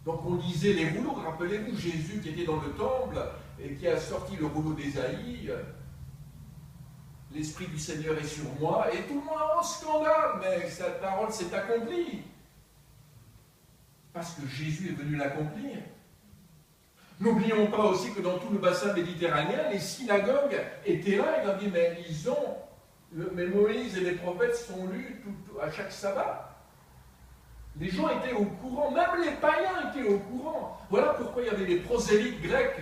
Donc on lisait les rouleaux. Rappelez-vous Jésus qui était dans le temple et qui a sorti le rouleau d'Ésaïe. L'Esprit du Seigneur est sur moi, et tout le monde en scandale, mais cette parole s'est accomplie. Parce que Jésus est venu l'accomplir. N'oublions pas aussi que dans tout le bassin méditerranéen, les synagogues étaient là, ils ont dit, mais mais Moïse et les prophètes sont lus à chaque sabbat. Les gens étaient au courant, même les païens étaient au courant. Voilà pourquoi il y avait les prosélytes grecs.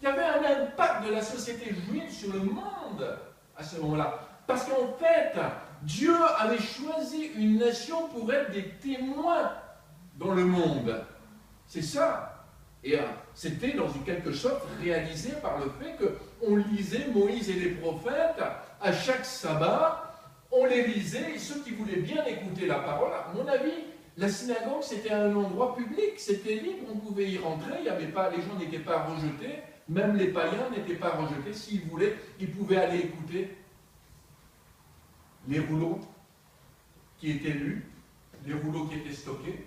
Il y avait un impact de la société juive sur le monde à ce moment-là. Parce qu'en fait, Dieu avait choisi une nation pour être des témoins dans le monde. C'est ça. Et c'était dans une quelque sorte réalisé par le fait qu'on lisait Moïse et les prophètes à chaque sabbat. On les lisait et ceux qui voulaient bien écouter la parole, à mon avis, la synagogue c'était un endroit public, c'était libre, on pouvait y rentrer, il y avait pas, les gens n'étaient pas rejetés. Même les païens n'étaient pas rejetés. S'ils voulaient, ils pouvaient aller écouter les rouleaux qui étaient lus, les rouleaux qui étaient stockés,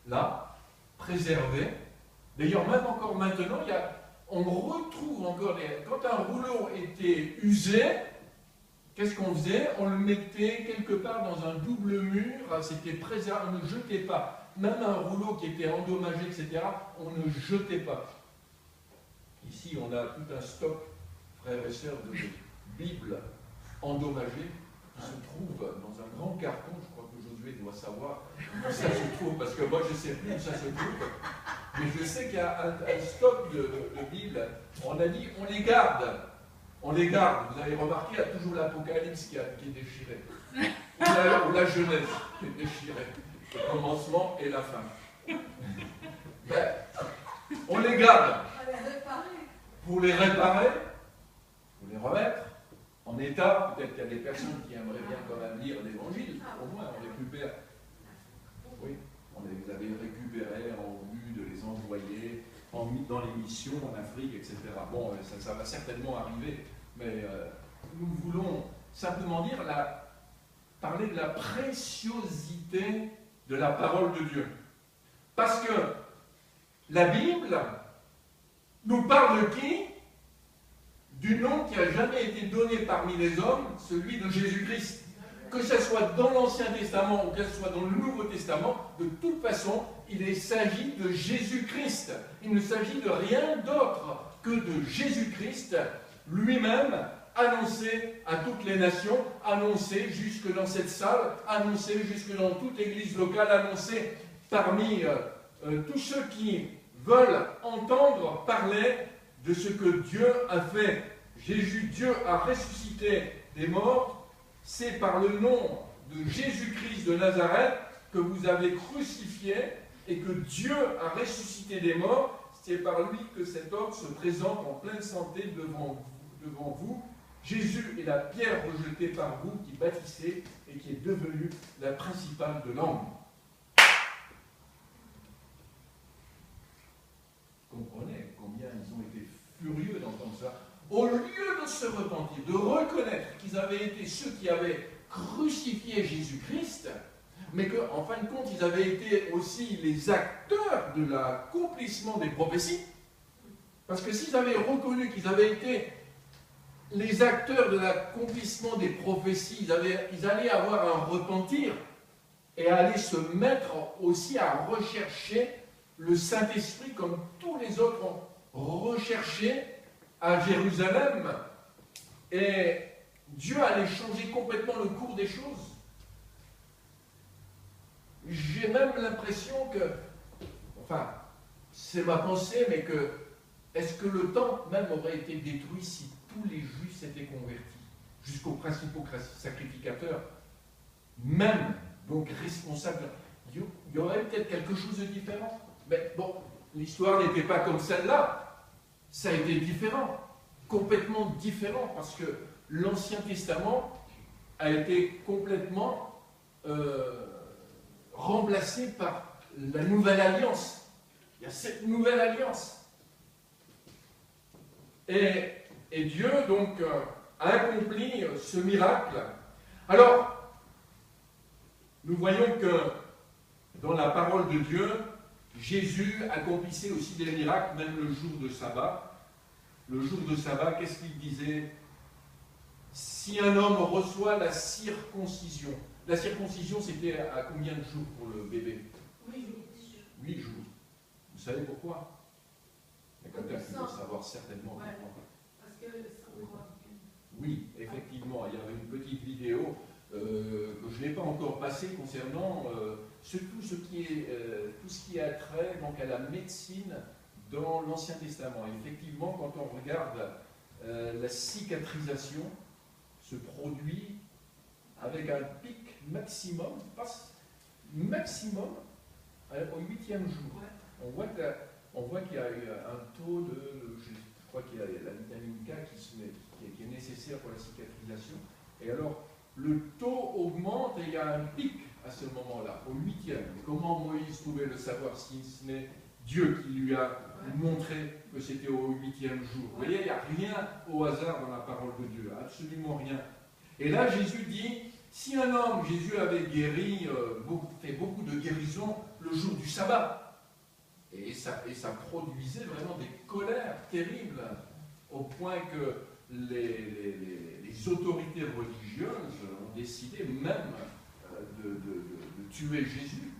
là, préservés. D'ailleurs, même encore maintenant, on retrouve encore, quand un rouleau était usé, qu'est-ce qu'on faisait? On le mettait quelque part dans un double mur, c'était préservé, on ne jetait pas. Même un rouleau qui était endommagé, etc., on ne jetait pas. Ici, on a tout un stock, frères et sœurs, de Bibles endommagées qui se trouvent dans un grand carton. Je crois que Josué doit savoir où ça se trouve, parce que moi, je ne sais plus où ça se trouve. Mais je sais qu'il y a un stock de Bibles. On a dit, on les garde. On les garde. Vous avez remarqué, il y a toujours l'Apocalypse qui est déchiré. Ou la Genèse qui est déchirée. Le commencement et la fin. Ben, on les garde. Pour les réparer, pour les remettre en état. Peut-être qu'il y a des personnes qui aimeraient bien quand même lire l'Évangile. Au moins, on récupère. Oui, on les avait récupérés en vue de les envoyer dans les missions en Afrique, etc. Bon, ça va certainement arriver, mais nous voulons simplement dire, parler de la préciosité de la parole de Dieu. Parce que la Bible nous parle de qui? Du nom qui n'a jamais été donné parmi les hommes, celui de Jésus-Christ. Que ce soit dans l'Ancien Testament ou que ce soit dans le Nouveau Testament, de toute façon, il s'agit de Jésus-Christ. Il ne s'agit de rien d'autre que de Jésus-Christ lui-même, annoncé à toutes les nations, annoncé jusque dans cette salle, annoncé jusque dans toute église locale, annoncé parmi tous ceux qui veulent entendre parler de ce que Dieu a fait. Dieu a ressuscité des morts, c'est par le nom de Jésus-Christ de Nazareth que vous avez crucifié et que Dieu a ressuscité des morts, c'est par lui que cet homme se présente en pleine santé devant vous. Jésus est la pierre rejetée par vous qui bâtissez et qui est devenue la principale de l'angle. Comprenez combien ils ont été furieux d'entendre ça. Au lieu de se repentir, de reconnaître qu'ils avaient été ceux qui avaient crucifié Jésus-Christ, mais qu'en fin de compte, ils avaient été aussi les acteurs de l'accomplissement des prophéties, parce que s'ils avaient reconnu qu'ils avaient été les acteurs de l'accomplissement des prophéties, ils allaient avoir un repentir et aller se mettre aussi à rechercher le Saint-Esprit comme tous les autres ont recherché à Jérusalem. Et Dieu allait changer complètement le cours des choses. J'ai même l'impression que, enfin, c'est ma pensée, mais que, est-ce que le temple même aurait été détruit si tous les Juifs s'étaient convertis, jusqu'aux principaux sacrificateurs, même, donc responsables, il y aurait peut-être quelque chose de différent. Mais bon, l'histoire n'était pas comme celle-là. Ça a été différent, complètement différent, parce que l'Ancien Testament a été complètement remplacé par la Nouvelle Alliance. Il y a cette Nouvelle Alliance. Et Dieu, donc, a accompli ce miracle. Alors, nous voyons que dans la parole de Dieu, Jésus accomplissait aussi des miracles, même le jour de sabbat. Le jour de sabbat, qu'est-ce qu'il disait? Si un homme reçoit la circoncision, la circoncision c'était à combien de jours pour le bébé? 8 jours. 8 jours. Vous savez pourquoi? Il y a quelqu'un qui doit savoir certainement pourquoi. Parce que le sang croit. Oui, effectivement, il y avait une petite vidéo que je n'ai pas encore passée concernant tout ce qui a trait donc, à la médecine dans l'Ancien Testament. Et effectivement, quand on regarde la cicatrisation se produit avec un pic maximum, au 8e jour. Ouais. On voit qu'il y a eu un taux de, je crois qu'il y a la vitamine K qui est nécessaire pour la cicatrisation. Et alors, le taux augmente et il y a un pic à ce moment-là, au 8e. Et comment Moïse pouvait le savoir si ce n'est Dieu qui lui a montré que c'était au 8e jour? Vous voyez, il n'y a rien au hasard dans la parole de Dieu, absolument rien. Et là, Jésus dit, si un homme, Jésus avait guéri, fait beaucoup de guérisons le jour du sabbat, et ça produisait vraiment des colères terribles, au point que les autorités religieuses ont décidé même de tuer Jésus.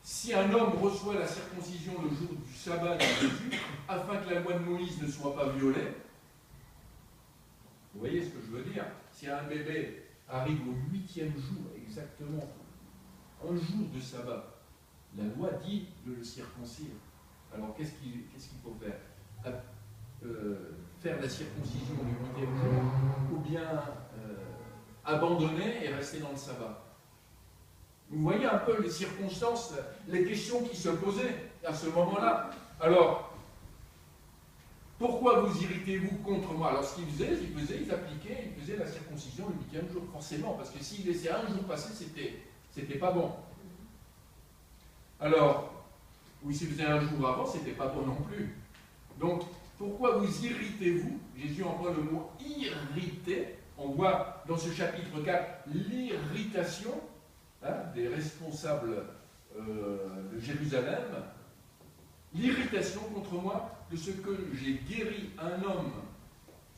Si un homme reçoit la circoncision le jour du sabbat de Jésus, afin que la loi de Moïse ne soit pas violée, vous voyez ce que je veux dire? Si un bébé arrive au 8e jour, exactement, un jour de sabbat, la loi dit de le circoncire. Alors qu'est-ce qu'il faut faire? Faire la circoncision du 8e jour, ou bien abandonner et rester dans le sabbat? Vous voyez un peu les circonstances, les questions qui se posaient à ce moment-là. Alors, pourquoi vous irritez-vous contre moi? Alors, ce qu'ils faisaient, ils faisaient la circoncision le 8e jour, forcément, parce que s'ils laissaient un jour passer, c'était pas bon. Alors, oui, s'ils faisaient un jour avant, c'était pas bon non plus. Donc, pourquoi vous irritez-vous? Jésus emploie le mot irriter. On voit dans ce chapitre 4 l'irritation des responsables de Jérusalem, l'irritation contre moi de ce que j'ai guéri un homme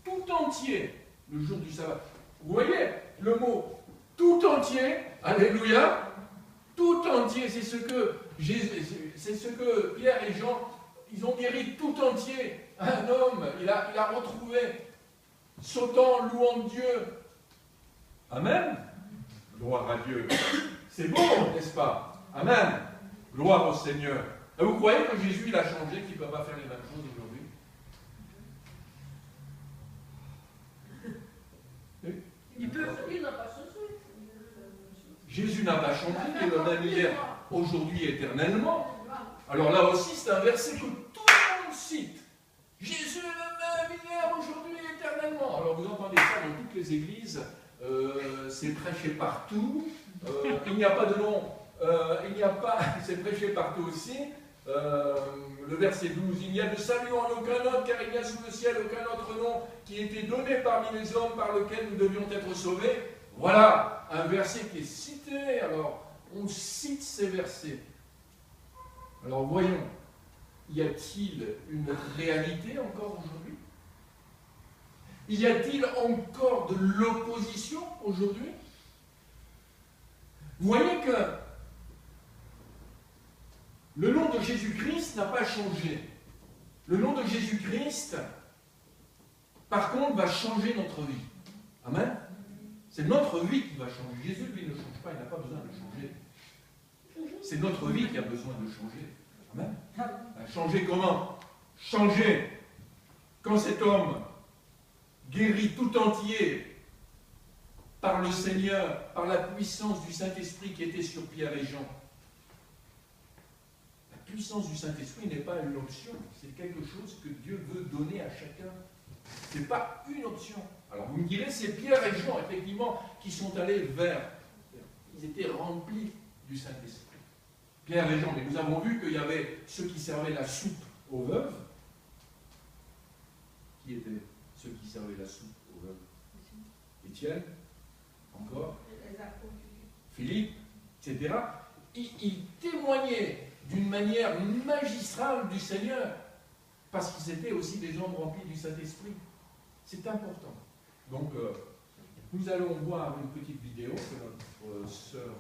tout entier le jour du sabbat. Vous voyez le mot tout entier, alléluia, tout entier, c'est ce que Pierre et Jean, ils ont guéri tout entier un homme, il a retrouvé, sautant, louant Dieu. Amen. Gloire à Dieu. C'est bon, n'est-ce pas? Amen. Gloire au Seigneur. Et vous croyez que Jésus, il a changé, qu'il ne peut pas faire les mêmes choses aujourd'hui? Il n'a pas changé. Jésus n'a pas changé, il est le même hier, aujourd'hui, éternellement. Alors là aussi, c'est un verset que tout le monde cite. Jésus est le même hier, aujourd'hui, éternellement. Alors vous entendez ça dans toutes les églises, c'est prêché partout, il n'y a pas de nom, c'est prêché partout aussi. Le verset 12, il n'y a de salut en aucun autre, car il n'y a sous le ciel aucun autre nom qui ait été donné parmi les hommes par lequel nous devions être sauvés. Voilà un verset qui est cité. Alors, on cite ces versets. Alors, voyons, y a-t-il une réalité encore aujourd'hui? Y a-t-il encore de l'opposition aujourd'hui? Vous voyez que le nom de Jésus-Christ n'a pas changé. Le nom de Jésus-Christ, par contre, va changer notre vie. Amen. C'est notre vie qui va changer. Jésus, lui, ne change pas, il n'a pas besoin de changer. C'est notre vie qui a besoin de changer. Amen. Changer comment? Changer quand cet homme guéri tout entier par le Seigneur, par la puissance du Saint-Esprit qui était sur Pierre et Jean. La puissance du Saint-Esprit n'est pas une option, c'est quelque chose que Dieu veut donner à chacun. Ce n'est pas une option. Alors vous me direz, c'est Pierre et Jean, effectivement, qui sont allés vers. Ils étaient remplis du Saint-Esprit. Pierre et Jean, mais nous avons vu qu'il y avait ceux qui servaient la soupe aux veuves. Qui étaient ceux qui servaient la soupe aux veuves? Étienne, encore, Philippe, etc. ils témoignaient d'une manière magistrale du Seigneur, parce qu'ils étaient aussi des hommes remplis du Saint-Esprit. C'est important. Donc, nous allons voir une petite vidéo que notre sœur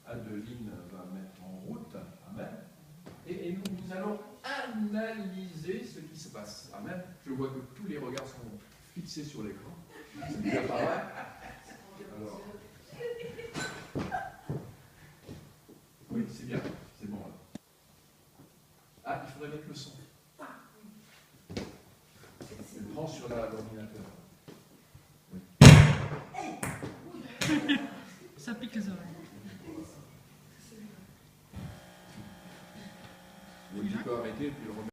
Adeline va mettre en route. Amen. Et nous allons analyser ce qui se passe. Amen. Je vois que tous les regards sont fixés sur l'écran. C'est déjà pas vrai. Alors. Oui, c'est bien. C'est bon. Ah, il faudrait mettre le son. Je prends sur l'ordinateur. Oui. Ça pique les oreilles. Tu peux arrêter et puis le remettre.